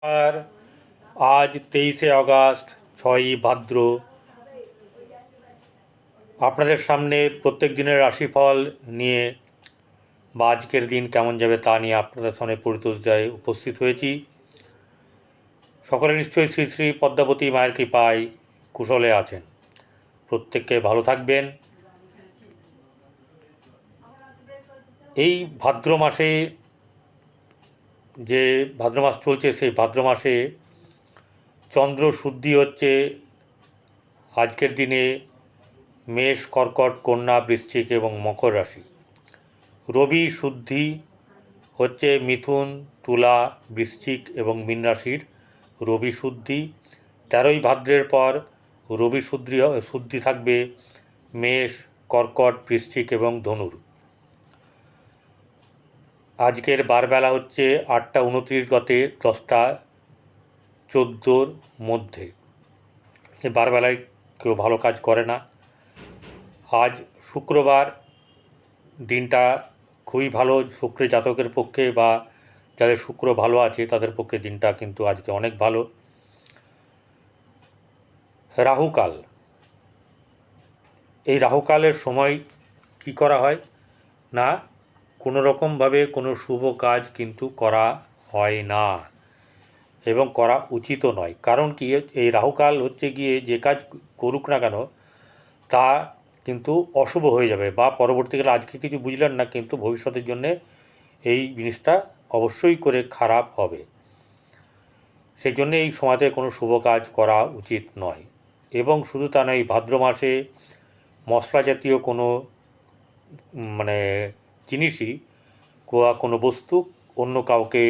আর আজ 23শে আগস্ট 6ই ভাদ্র। আপনাদের সামনে প্রত্যেক দিনের রাশিফল নিয়ে বা আজকের দিন কেমন যাবে তা নিয়ে আপনাদের সামনে পরিতোষায় উপস্থিত হয়েছি। সকলে নিশ্চয়ই শ্রী শ্রী পদ্মাবতী মায়ের কৃপায় কুশলে আছেন। প্রত্যেককে ভালো থাকবেন। এই ভাদ্র মাসে যে ভাদ্র মাস চলছে, সেই ভাদ্র মাসে চন্দ্র শুদ্ধি হচ্ছে আজকের দিনে মেষ, কর্কট, কন্যা, বৃশ্চিক এবং মকর রাশি। রবি শুদ্ধি হচ্ছে মিথুন, তুলা, বৃশ্চিক এবং মীন রাশির রবি শুদ্ধি। 13ই ভাদ্রের পর রবি শুদ্ধি থাকবে মেষ, কর্কট, বৃশ্চিক এবং ধনুর। আজকের বারবেলা হচ্ছে 8টা 29 গতে 10টা 14 মধ্যে। এই বারবেলায় কেউ ভালো কাজ করে না। আজ শুক্রবার, দিনটা খুবই ভালো শুক্রের জাতকের পক্ষে, বা যাদের শুক্র ভালো আছে তাদের পক্ষে দিনটা কিন্তু আজকে অনেক ভালো। রাহুকাল, এই রাহুকালের সময় কি করা হয় না, কোনো রকমভাবে কোনো শুভ কাজ কিন্তু করা হয় না এবং করা উচিতও নয়। কারণ কি, এই রাহুকাল হচ্ছে গিয়ে যে কাজ করুক না কেন তা কিন্তু অশুভ হয়ে যাবে, বা পরবর্তীকালে আজকে কিছু বুঝলেন না কিন্তু ভবিষ্যতের জন্যে এই জিনিসটা অবশ্যই করে খারাপ হবে। সেই জন্যে এই সময়তে কোনো শুভ কাজ করা উচিত নয়। এবং শুধু তা নয়, ভাদ্র মাসে মশলা জাতীয় কোনো জিনিসই কোনো বস্তু অন্য কাউকে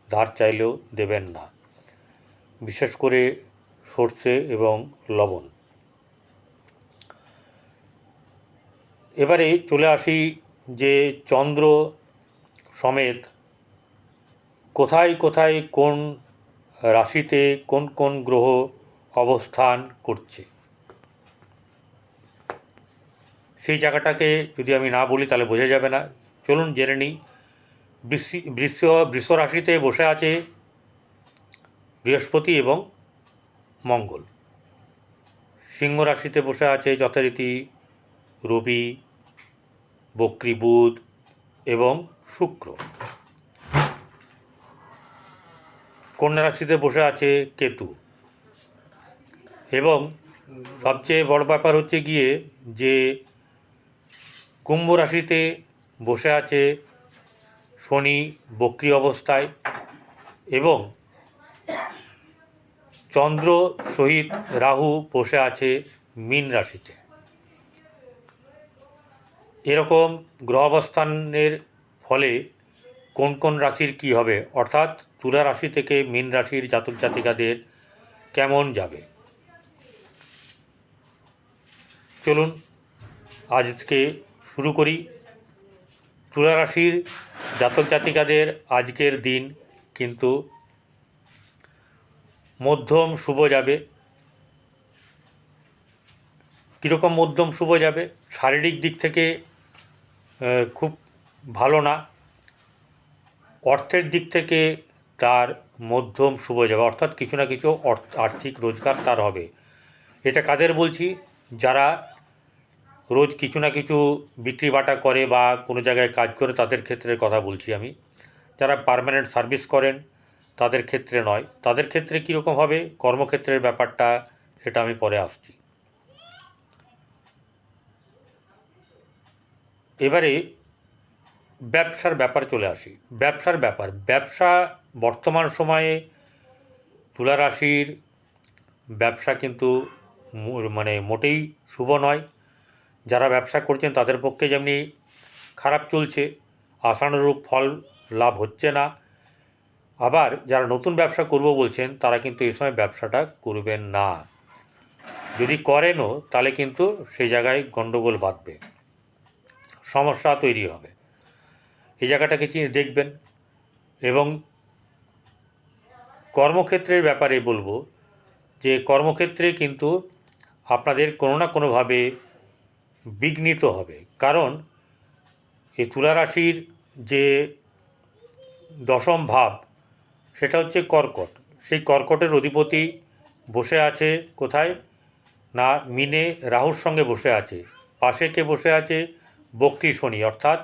ধার চাইলেও দেবেন না, বিশেষ করে সর্ষে এবং লবণ। এবারে চলে আসি যে চন্দ্র সমেত কোথায় কোথায় কোন রাশিতে কোন কোন গ্রহ অবস্থান করছে, সেই জায়গাটাকে যদি আমি না বলি তাহলে বোঝা যাবে না। চলুন জেনে নিই। বৃষ রাশিতে বসে আছে বৃহস্পতি এবং মঙ্গল। সিংহ রাশিতে বসে আছে যথারীতি রবি, বক্রী বুধ এবং শুক্র। কন্যা রাশিতে বসে আছে কেতু। এবং সবচেয়ে বড় ব্যাপার হচ্ছে গিয়ে যে কুম্ভ রাশিতে বসে আছে শনি বক্রী অবস্থায়, এবং চন্দ্র সহিত রাহু বসে আছে মীন রাশিতে। এরকম গ্রহ অবস্থানের ফলে কোন কোন রাশির কি হবে, অর্থাৎ তুলা রাশি থেকে মীন রাশির জাতক জাতিকাদের কেমন যাবে, চলুন আজকে শুরু করি। তুলা রাশির জাতক জাতিকাদের আজকের দিন কিন্তু মধ্যম শুভ যাবে। কীরকম মধ্যম শুভ যাবে? শারীরিক দিক থেকে খুব ভালো না, অর্থের দিক থেকে তার মধ্যম শুভ যাবে, অর্থাৎ কিছু না কিছু আর্থিক রোজগার তার হবে। এটা কাদের বলছি? যারা রোজ কিছু না কিছু বিক্রি বাটা করে বা কোনো জায়গায় কাজ করে তাদের ক্ষেত্রে কথা বলছি আমি। যারা পার্মানেন্ট সার্ভিস করেন তাদের ক্ষেত্রে নয়। তাদের ক্ষেত্রে কীরকম হবে কর্মক্ষেত্রের ব্যাপারটা, সেটা আমি পরে আসছি। এবারে ব্যবসার ব্যাপার চলে আসি। ব্যবসা বর্তমান সময়ে তুলা রাশির ব্যবসা কিন্তু মোটেই শুভ নয়। যারা ব্যবসা করছেন তাদের পক্ষে যেমনি খারাপ চলছে, আশানুরূপ ফল লাভ হচ্ছে না। আবার যারা নতুন ব্যবসা করব বলছেন তারা কিন্তু এই সময় ব্যবসাটা করবেন না। যদি করেনও তাহলে কিন্তু সেই জায়গায় গণ্ডগোল বাঁধবে, সমস্যা তৈরি হবে। এই জায়গাটাকে দেখবেন। এবং কর্মক্ষেত্রের ব্যাপারে বলবো যে কর্মক্ষেত্রে কিন্তু আপনাদের কোনো না কোনোভাবে বিঘ্নিত হবে। কারণ এই তুলা রাশির যে দশম ভাব সেটা হচ্ছে কর্কট, সেই কর্কটের অধিপতি বসে আছে কোথায় না মিনে রাহুর সঙ্গে বসে আছে। পাশে কে বসে আছে? বক্রী শনি, অর্থাৎ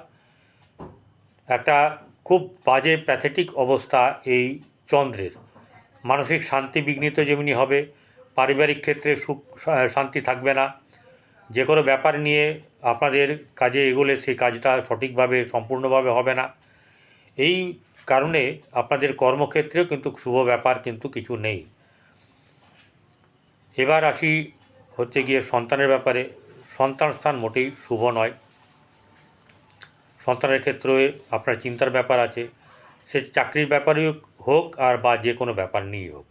একটা খুব বাজে প্যাথেটিক অবস্থা এই চন্দ্রের। মানসিক শান্তি বিঘ্নিত যেমনি হবে, পারিবারিক ক্ষেত্রে সুখ শান্তি থাকবে না। যে কোনো ব্যাপার নিয়ে আপনাদের কাজে এগোলে সেই কাজটা সঠিকভাবে সম্পূর্ণভাবে হবে না। এই কারণে আপনাদের কর্মক্ষেত্রেও কিন্তু শুভ ব্যাপার কিন্তু কিছু নেই। এবার আসি হচ্ছে গিয়ে সন্তানের ব্যাপারে। সন্তান স্থান মোটেই শুভ নয়। সন্তানের ক্ষেত্রে আপনার চিন্তার ব্যাপার আছে, সে চাকরির ব্যাপারেই হোক আর বা যে কোনো ব্যাপার নিয়েই হোক।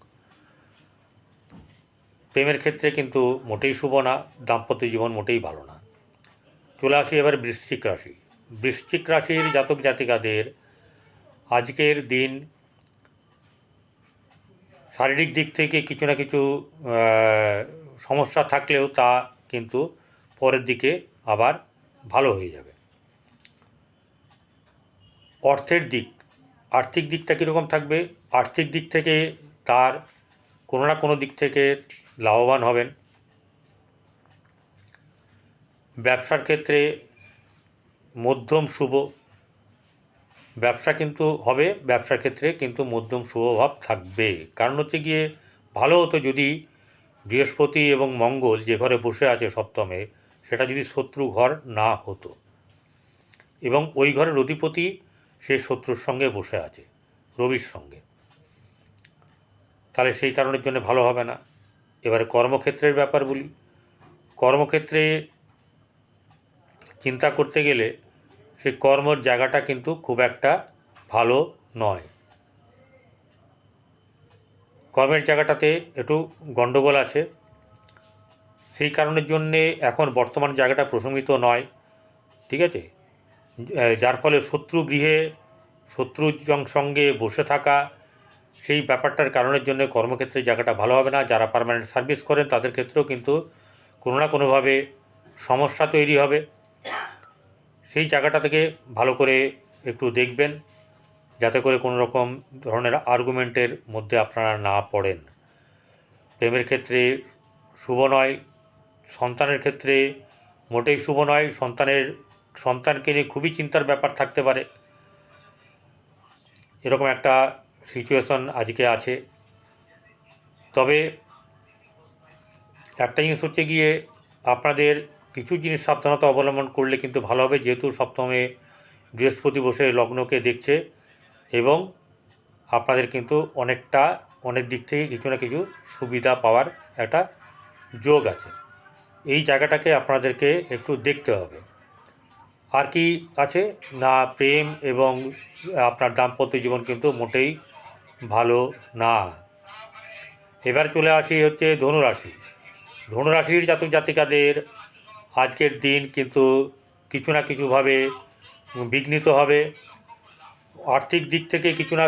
প্রেমের ক্ষেত্রে কিন্তু মোটেই শুভ না, দাম্পত্য জীবন মোটেই ভালো না। চলে আসি এবার বৃশ্চিক রাশি। বৃশ্চিক রাশির জাতক জাতিকাদের আজকের দিন শারীরিক দিক থেকে কিছু না কিছু সমস্যা থাকলেও তা কিন্তু পরের দিকে আবার ভালো হয়ে যাবে। অর্থের দিক, আর্থিক দিকটা কীরকম থাকবে? আর্থিক দিক থেকে তার কোনো না কোনো দিক থেকে লাভবান হবেন। ব্যবসার ক্ষেত্রে মধ্যম শুভ, ব্যবসা কিন্তু হবে, ব্যবসার ক্ষেত্রে কিন্তু মধ্যম শুভভাব থাকবে। কারণ হচ্ছে গিয়ে ভালো হতো যদি বৃহস্পতি এবং মঙ্গল যে ঘরে বসে আছে সপ্তমে, সেটা যদি শত্রু ঘর না হতো এবং ওই ঘরের অধিপতি সে শত্রুর সঙ্গে বসে আছে, রবির সঙ্গে, তাহলে সেই কারণের জন্য ভালো হবে না। এবারে কর্মক্ষেত্রের ব্যাপার বলি। কর্মক্ষেত্রে চিন্তা করতে গেলে সেই কর্মর জায়গাটা কিন্তু খুব একটা ভালো নয়। কর্মের জায়গাটাতে একটু গণ্ডগোল আছে, সেই কারণের জন্যে এখন বর্তমান জায়গাটা প্রশমিত নয়, ঠিক আছে। যার ফলে শত্রু গৃহে শত্রুর সঙ্গে বসে থাকা, সেই ব্যাপারটার কারণের জন্য কর্মক্ষেত্রে জায়গাটা ভালো হবে না। যারা পার্মানেন্ট সার্ভিস করেন তাদের ক্ষেত্রেও কিন্তু কোনো না কোনোভাবে সমস্যা তৈরি হবে। সেই জায়গাটা থেকে ভালো করে একটু দেখবেন যাতে করে কোনো রকম ধরনের আর্গুমেন্টের মধ্যে আপনারা না পড়েন। প্রেমের ক্ষেত্রে শুভ নয়, সন্তানের ক্ষেত্রে মোটেই শুভ নয়। সন্তানকে নিয়ে খুবই চিন্তার ব্যাপার থাকতে পারে, এরকম একটা সিচুয়েশন আজকে আছে। তবে একটা জিনিস হচ্ছে গিয়ে আপনাদের কিছু জিনিস সাবধানতা অবলম্বন করলে কিন্তু ভালো হবে, যেহেতু সপ্তমে বৃহস্পতি বসে লগ্নকে দেখছে এবং আপনাদের কিন্তু অনেক দিক থেকে কিছু না কিছু সুবিধা পাওয়ার একটা যোগ আছে। এই জায়গাটাকে আপনাদেরকে একটু দেখতে হবে। আর কি আছে না, প্রেম এবং আপনার দাম্পত্য জীবন কিন্তু মোটেই ভালো না। এবার চলে আসি হচ্ছে ধনুরাশি। ধনুরাশির জাতক জাতিকাদের আজকের দিন কিন্তু কিছু না কিছুভাবে বিঘ্নিত হবে। আর্থিক দিক থেকে কিছুটা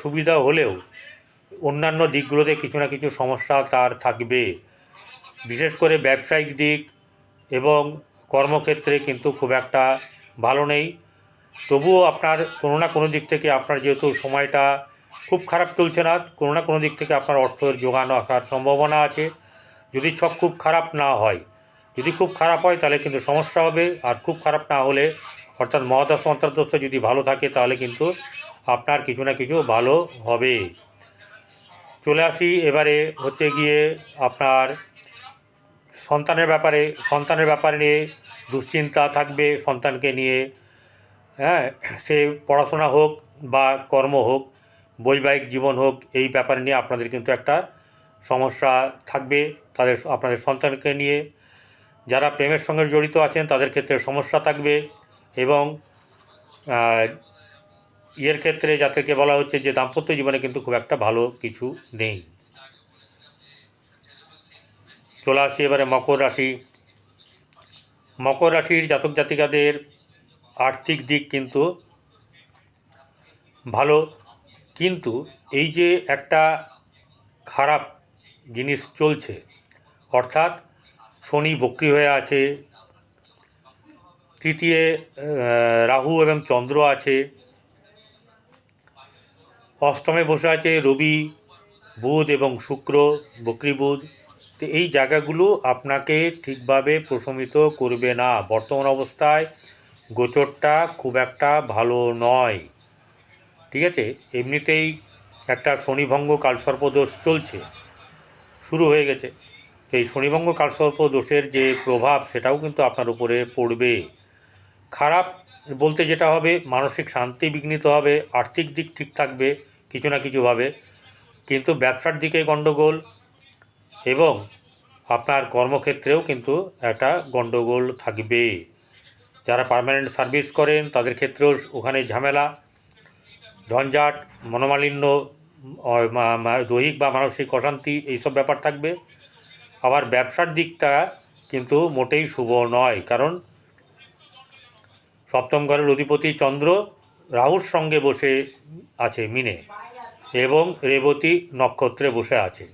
সুবিধা হলেও অন্যান্য দিকগুলোতে কিছু না কিছু সমস্যা তার থাকবে। বিশেষ করে ব্যবসায়িক দিক এবং কর্মক্ষেত্রে কিন্তু খুব একটা ভালো নেই। তবুও আপনার কোনো না কোনো দিক থেকে, আপনার যেহেতু সময়টা খুব খারাপ চলছে না, কোনো না কোনো দিক থেকে আপনার অর্থের যোগান আসার সম্ভাবনা আছে, যদি ছক খুব খারাপ না হয়। যদি খুব খারাপ হয় তাহলে কিন্তু সমস্যা হবে, আর খুব খারাপ না হলে অর্থাৎ মহাদশা অন্তর্দশা যদি ভালো থাকে তাহলে কিন্তু আপনার কিছু না কিছু ভালো হবে। চলে আসি এবারে হচ্ছে গিয়ে আপনার সন্তানের ব্যাপারে নিয়ে দুশ্চিন্তা থাকবে সন্তানকে নিয়ে। হ্যাঁ, সে পড়াশোনা হোক বা কর্ম হোক, বৈবাহিক জীবন হোক, এই ব্যাপার নিয়ে আপনাদের কিন্তু একটা সমস্যা থাকবে আপনাদের সন্তানকে নিয়ে। যারা প্রেমের সঙ্গে জড়িত আছেন তাদের ক্ষেত্রে সমস্যা থাকবে এবং ইয়ের ক্ষেত্রে যাদেরকে বলা হচ্ছে যে দাম্পত্য জীবনে কিন্তু খুব একটা ভালো কিছু নেই। চলে আসি এবারে মকর রাশি। মকর রাশির জাতক জাতিকাদের আর্থিক দিক কিন্তু ভালো, কিন্তু এই যে একটা খারাপ জিনিস চলছে, অর্থাৎ শনি বক্রী হয়ে আছে, তৃতীয় রাহু এবং চন্দ্র আছে, অষ্টমে বসে আছে রবি, বুধ এবং শুক্র, বক্রী বুধ। তো এই জায়গাগুলো আপনাকে ঠিকভাবে প্রশমিত করবে না। বর্তমান অবস্থায় গোচরটা খুব একটা ভালো নয়, ঠিক আছে। এমনিতেই একটা শনিভঙ্গ কালসর্প দোষ চলছে, শুরু হয়ে গেছে। তো এই শনিভঙ্গ কালসর্প দোষের যে প্রভাব সেটাও কিন্তু আপনার উপরে পড়বে। খারাপ বলতে যেটা হবে, মানসিক শান্তি বিঘ্নিত হবে, আর্থিক দিক ঠিক থাকবে কিছু না কিছুভাবে, কিন্তু ব্যবসার দিকে গণ্ডগোল এবং আপনার কর্মক্ষেত্রেও কিন্তু একটা গণ্ডগোল থাকবে। যারা পার্মানেন্ট সার্ভিস করেন তাদের ক্ষেত্রেও ওখানে ঝামেলা, ঝঞ্ঝাট, মনোমালিন্য, দৈহিক বা মানসিক অশান্তি এইসব ব্যাপার থাকবে। আবার ব্যবসার দিকটা কিন্তু মোটেই শুভ নয়, কারণ সপ্তম ঘরের অধিপতি চন্দ্র রাহুর সঙ্গে বসে আছে মিনে এবং রেবতী নক্ষত্রে বসে আছে,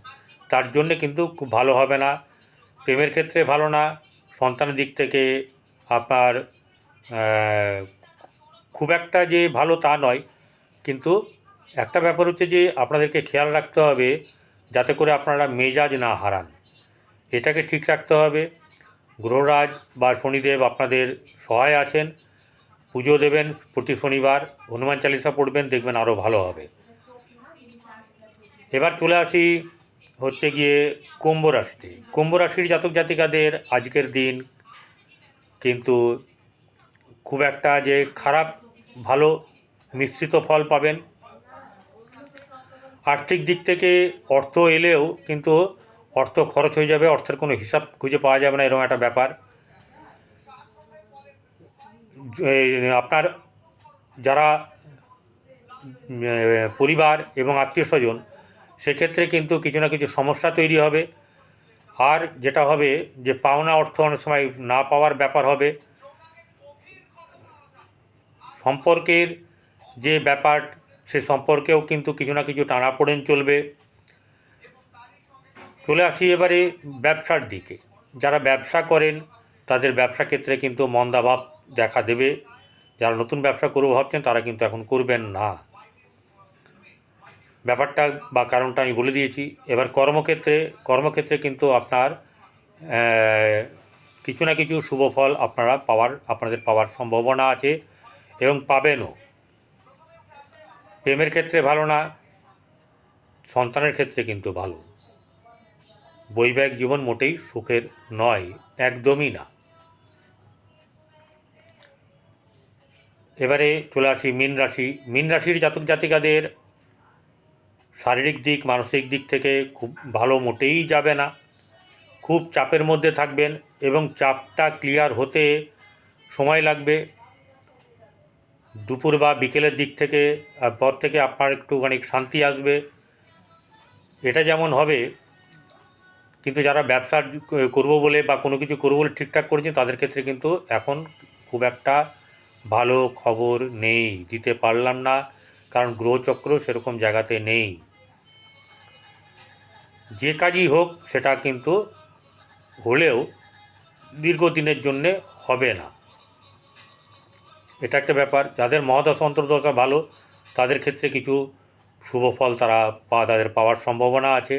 তার জন্যে কিন্তু খুব ভালো হবে না। প্রেমের ক্ষেত্রে ভালো না, সন্তানের দিক থেকে আপনার খুব একটা যে ভালো তা নয়, কিন্তু একটা ব্যাপার হচ্ছে যে আপনাদেরকে খেয়াল রাখতে হবে যাতে করে আপনারা মেজাজ না হারান, এটাকে ঠিক রাখতে হবে। গ্রহরাজ বা শনিদেব আপনাদের সহায় আছেন, পুজো দেবেন প্রতি শনিবার, হনুমান চালিসা পড়বেন, দেখবেন আরও ভালো হবে। এবার চলে আসি হচ্ছে গিয়ে কুম্ভ রাশিতে। কুম্ভ রাশির জাতক জাতিকাদের আজকের দিন কিন্তু খুব একটা যে খারাপ ভালো মিশ্রিত ফল পাবেন। আর্থিক দিক থেকে অর্থ এলেও কিন্তু অর্থ খরচ হয়ে যাবে, অর্থের কোনো হিসাব খুঁজে পাওয়া যাবে না, এরকম একটা ব্যাপার। আপনার যারা পরিবার এবং আত্মীয় স্বজন, সেক্ষেত্রে কিন্তু কিছু না কিছু সমস্যা তৈরি হবে। আর যেটা হবে যে পাওনা অর্থ অনেক সময় না পাওয়ার ব্যাপার হবে। সম্পর্কের যে ব্যাপার, সে সম্পর্কেও কিন্তু কিছু না কিছু টানাপোড়েন চলবে। চলে আসি এবারে ব্যবসার দিকে। যারা ব্যবসা করেন তাদের ব্যবসা ক্ষেত্রে কিন্তু মন্দাভাব দেখা দেবে। যারা নতুন ব্যবসা করবো ভাবছেন তারা কিন্তু এখন করবেন না, ব্যাপারটা বা কারণটা আমি বলে দিয়েছি। এবার কর্মক্ষেত্রে কিন্তু আপনার কিছু না কিছু শুভ ফল আপনাদের পাওয়ার সম্ভাবনা আছে এবং পাবেনও। প্রেমের ক্ষেত্রে ভালো না, সন্তানের ক্ষেত্রে কিন্তু ভালো। বৈবাহিক জীবন মোটেই সুখের নয়, একদমই না। এবারে চলে আসি মীন রাশি। মীন রাশির জাতক জাতিকাদের শারীরিক দিক মানসিক দিক থেকে খুব ভালো মোটেই যাবে না, খুব চাপের মধ্যে থাকবেন এবং চাপটা ক্লিয়ার হতে সময় লাগবে। দুপুর বা বিকেলের দিক থেকে পর থেকে আপনার একটুখানি শান্তি আসবে, এটা যেমন হবে। কিন্তু যারা ব্যবসা করবো বলে বা কোনো কিছু করবো বলে ঠিকঠাক করেছেন তাদের ক্ষেত্রে কিন্তু এখন খুব একটা ভালো খবর নেই, দিতে পারলাম না, কারণ গ্রহচক্র সেরকম জায়গাতে নেই। যে কাজই হোক সেটা কিন্তু হলেও দীর্ঘদিনের জন্যে হবে না, এটা একটা ব্যাপার। যাদের মহাদশা অন্তর্দশা ভালো তাদের ক্ষেত্রে কিছু শুভ ফল তাদের পাওয়ার সম্ভাবনা আছে,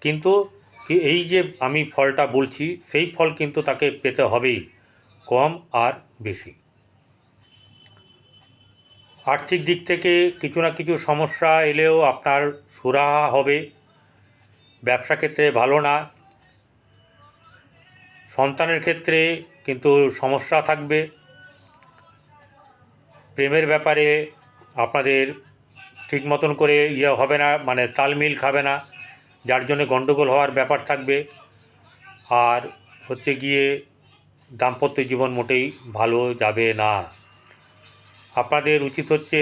কিন্তু এই যে আমি ফলটা বলছি সেই ফল কিন্তু তাকে পেতে হবেই, কম আর বেশি। আর্থিক দিক থেকে কিছু না কিছু সমস্যা এলেও আপনার সুরাহা হবে। ব্যবসা ক্ষেত্রে ভালো না, সন্তানের ক্ষেত্রে কিন্তু সমস্যা থাকবে। প্রেমের ব্যাপারে আপনাদের ঠিক মতন করে হবে না, মানে তালমিল খাবে না, যার জন্য গণ্ডগোল হওয়ার ব্যাপার থাকবে। আর হচ্ছে গিয়ে দাম্পত্য জীবন মোটেই ভালো যাবে না। আপনাদের উচিত হচ্ছে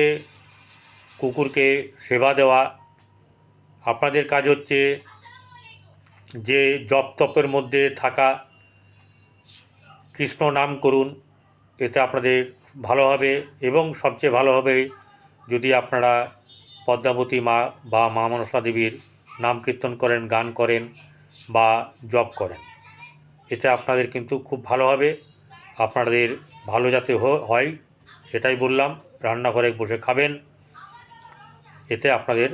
কুকুরকে সেবা দেওয়া। আপনাদের কাজ হচ্ছে যে জপ তপের মধ্যে থাকা, কৃষ্ণ নাম করুন, এতে আপনাদের ভালো হবে। এবং সবচেয়ে ভালো হবে যদি আপনারা পদ্মাবতী মা বা মা মনসা দেবীর নাম কীর্তন করেন, গান করেন বা জপ করেন, এতে আপনাদের কিন্তু খুব ভালো হবে। আপনাদের ভালো যাতে হয় সেটাই বললাম। রান্নাঘরে বসে খাবেন এতে আপনাদের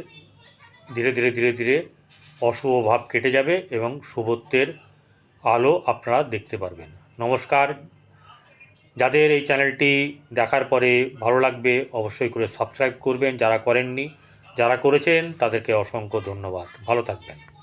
ধীরে ধীরে ধীরে ধীরে অশুভ ভাব কেটে যাবে এবং শুভত্বের আলো আপনারা দেখতে পারবেন। নমস্কার। যাদের এই চ্যানেলটি দেখার পরে ভালো লাগবে অবশ্যই করে সাবস্ক্রাইব করবেন, যারা করেননি। যারা করেছেন তাদেরকে অসংখ্য ধন্যবাদ। ভালো থাকবেন।